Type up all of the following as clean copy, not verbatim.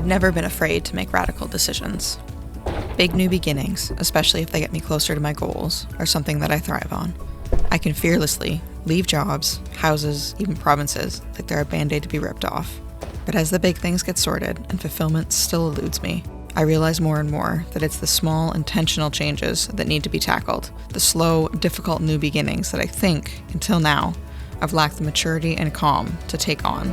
I've never been afraid to make radical decisions. Big new beginnings, especially if they get me closer to my goals, are something that I thrive on. I can fearlessly leave jobs, houses, even provinces, like they're a band-aid to be ripped off. But as the big things get sorted and fulfillment still eludes me, I realize more and more that it's the small, intentional changes that need to be tackled, the slow, difficult new beginnings that I think, until now, I've lacked the maturity and calm to take on.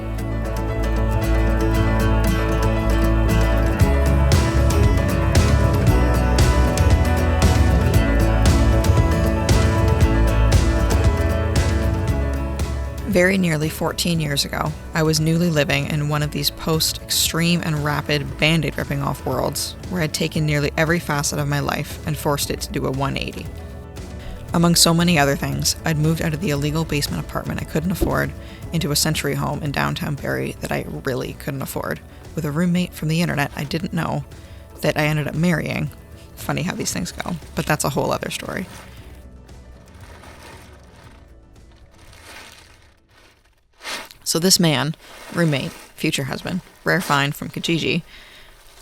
Very nearly 14 years ago, I was newly living in one of these post-extreme and rapid band-aid ripping off worlds, where I'd taken nearly every facet of my life and forced it to do a 180. Among so many other things, I'd moved out of the illegal basement apartment I couldn't afford into a century home in downtown Barrie that I really couldn't afford, with a roommate from the internet I didn't know that I ended up marrying. Funny how these things go, but that's a whole other story. So this man, roommate, future husband, rare find from Kijiji,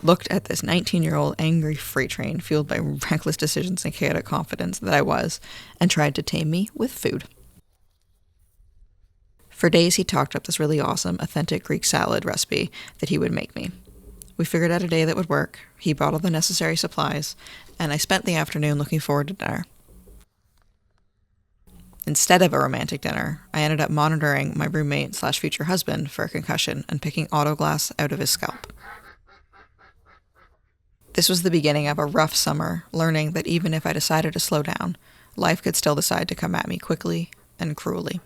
looked at this 19-year-old angry freight train fueled by reckless decisions and chaotic confidence that I was, and tried to tame me with food. For days he talked up this really awesome, authentic Greek salad recipe that he would make me. We figured out a day that would work, he bought all the necessary supplies, and I spent the afternoon looking forward to dinner. Instead of a romantic dinner, I ended up monitoring my roommate/future husband for a concussion and picking auto glass out of his scalp. This was the beginning of a rough summer, learning that even if I decided to slow down, life could still decide to come at me quickly and cruelly.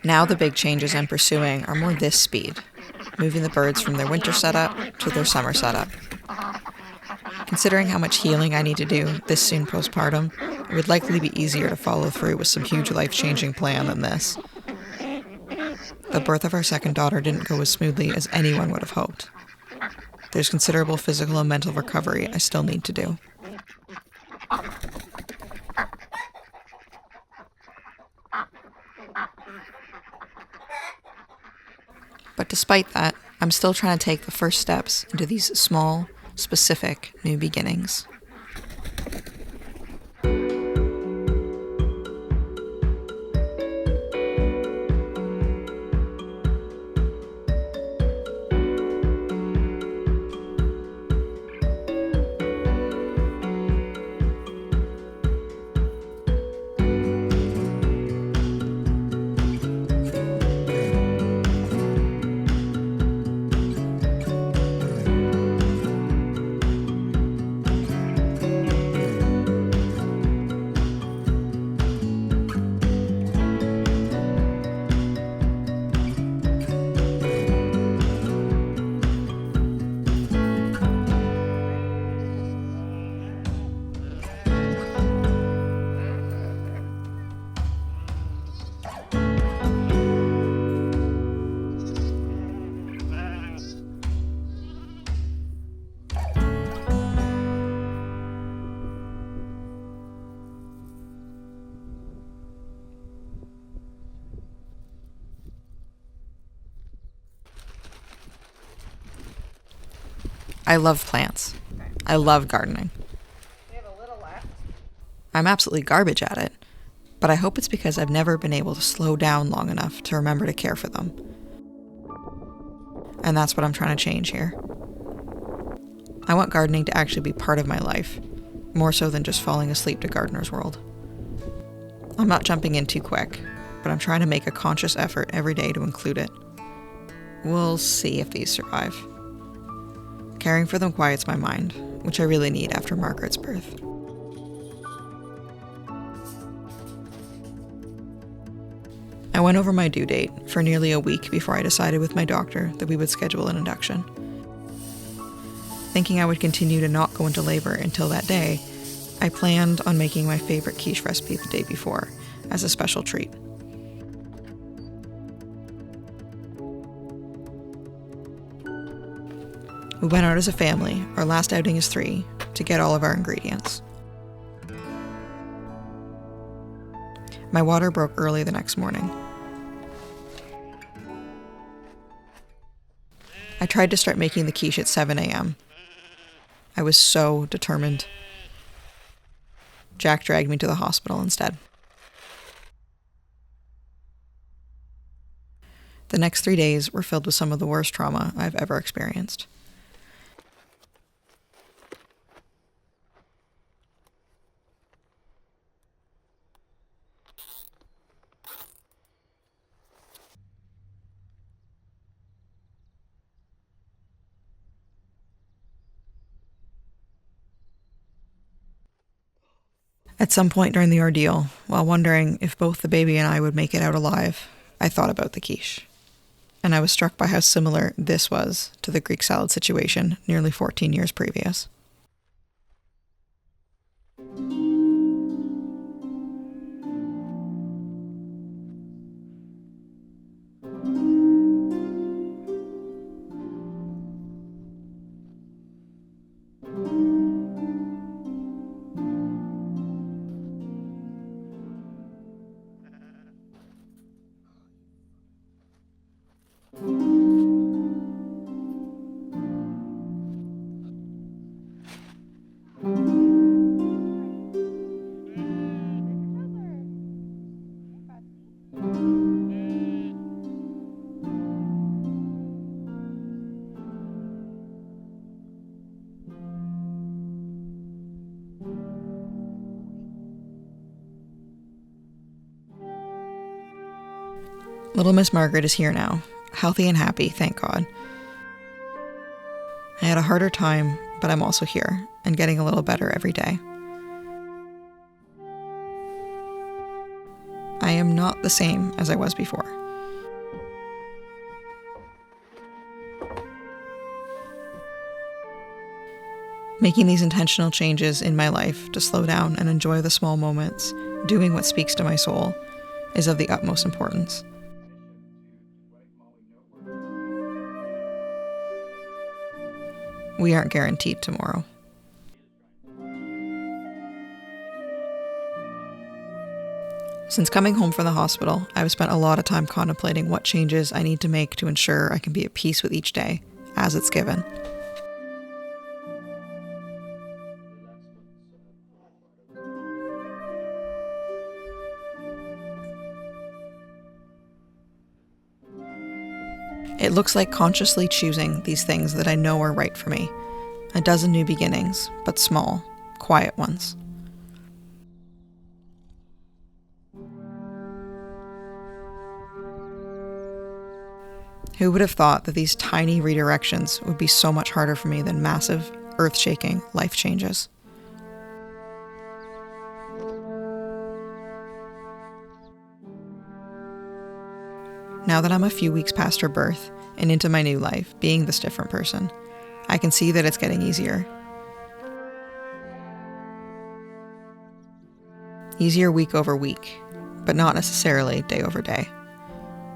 Now the big changes I'm pursuing are more this speed, moving the birds from their winter setup to their summer setup. Considering how much healing I need to do this soon postpartum, it would likely be easier to follow through with some huge life-changing plan than this. The birth of our second daughter didn't go as smoothly as anyone would have hoped. There's considerable physical and mental recovery I still need to do. But despite that, I'm still trying to take the first steps into these small, specific new beginnings. I love plants. I love gardening. We have a little left. I'm absolutely garbage at it, but I hope it's because I've never been able to slow down long enough to remember to care for them. And that's what I'm trying to change here. I want gardening to actually be part of my life, more so than just falling asleep to Gardener's World. I'm not jumping in too quick, but I'm trying to make a conscious effort every day to include it. We'll see if these survive. Caring for them quiets my mind, which I really need after Margaret's birth. I went over my due date for nearly a week before I decided with my doctor that we would schedule an induction. Thinking I would continue to not go into labor until that day, I planned on making my favorite quiche recipe the day before, as a special treat. We went out as a family, our last outing as 3, to get all of our ingredients. My water broke early the next morning. I tried to start making the quiche at 7 a.m. I was so determined. Jack dragged me to the hospital instead. The next 3 days were filled with some of the worst trauma I've ever experienced. At some point during the ordeal, while wondering if both the baby and I would make it out alive, I thought about the quiche. And I was struck by how similar this was to the Greek salad situation nearly 14 years previous. Little Miss Margaret is here now, healthy and happy, thank God. I had a harder time, but I'm also here, and getting a little better every day. I am not the same as I was before. Making these intentional changes in my life to slow down and enjoy the small moments, doing what speaks to my soul, is of the utmost importance. We aren't guaranteed tomorrow. Since coming home from the hospital, I've spent a lot of time contemplating what changes I need to make to ensure I can be at peace with each day, as it's given. It looks like consciously choosing these things that I know are right for me. A dozen new beginnings, but small, quiet ones. Who would have thought that these tiny redirections would be so much harder for me than massive, earth-shaking life changes? Now that I'm a few weeks past her birth and into my new life, being this different person, I can see that it's getting easier. Easier week over week, but not necessarily day over day.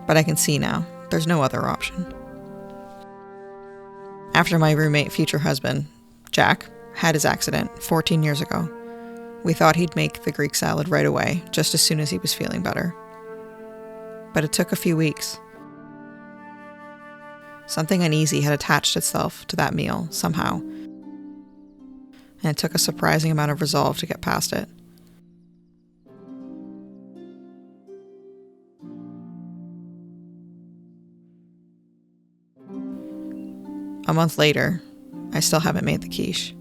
But I can see now, there's no other option. After my roommate, future husband, Jack, had his accident 14 years ago, we thought he'd make the Greek salad right away, just as soon as he was feeling better. But it took a few weeks. Something uneasy had attached itself to that meal, somehow. And it took a surprising amount of resolve to get past it. A month later, I still haven't made the quiche.